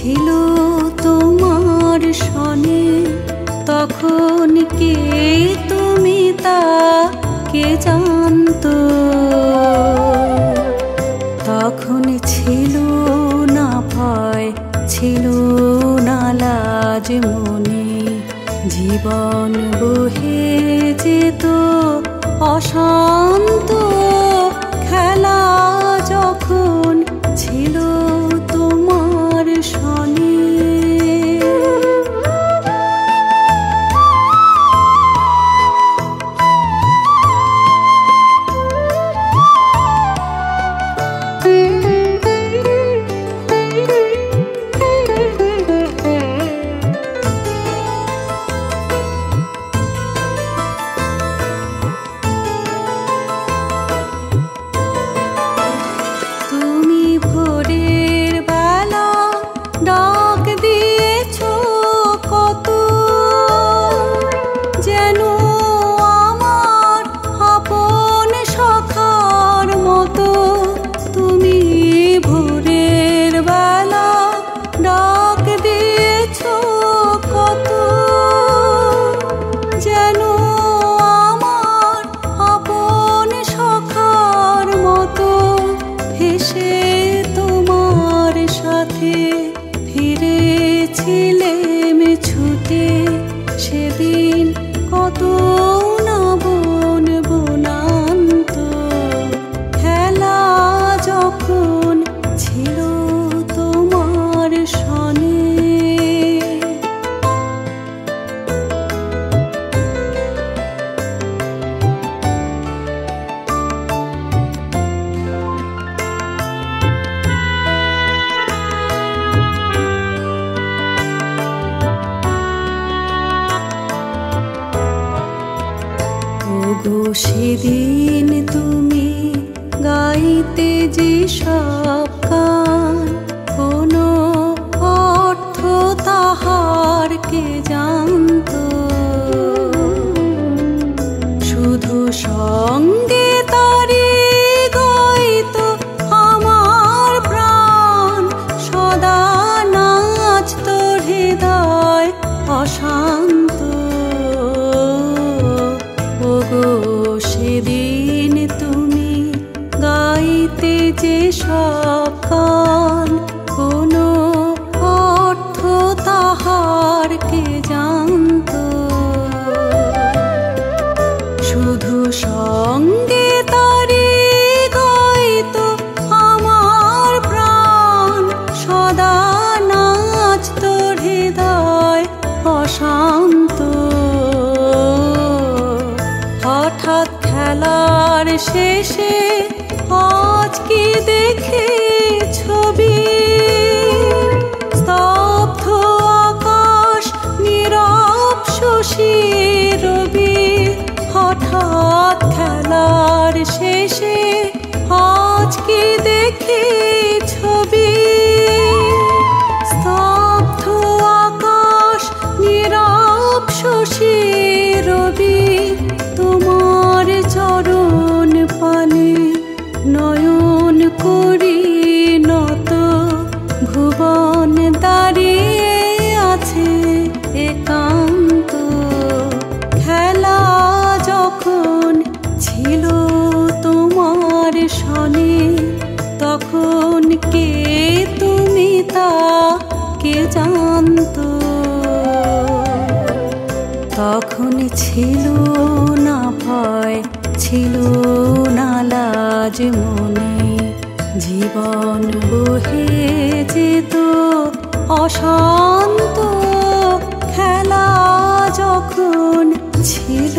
ছিল তোমার সনে, তখন কে তুমি তা কে জানতো? তখন ছিল না ভয়, ছিল না লাজ মনে, জীবন বহে যেত অশান্ত। খেলা যখন ছিল তোমার সনে, ফিরেছিলেম ছুটে সেদিন কত না বলবো নান্ত। খেলা যখন ছিল তোমার সনে, সেদিন তুমি গাইতে যে সব গান, কোনো অর্থ তাহার কে জানতো? শুধু সঙ্গে তারি গাইতো আমার প্রাণ, সদা নাচত হৃদয় অশান্ত। সেদিন তুমি গাইতে যে সব গান, কোনো অর্থ তাহার কে জানতো? শুধু সঙ্গে তারি গাইতো আমার প্রাণ, সদা নাচত হৃদয় অশান্ত। হঠাৎ খেলার শেষে আজ কি দেখে ছবি, স্তব্ধ আকাশ নীরব শশী রবি। হঠাৎ খেলার শেষে আজ কি দেখে ছবি, স্তব্ধ আকাশ নীরব শশী রবি। তোমার চরণ পানে নয়ন করি নত, ভুবন দাঁড়িয়ে আছে একান্ত। খেলা যখন ছিল তোমার সনে, তখন কে তুমি তা কে জানতো? তখন ছিল না ভয়, ছিল না লাজ মনে, জীবন বহে যেত অশান্ত। খেলা যখন ছিল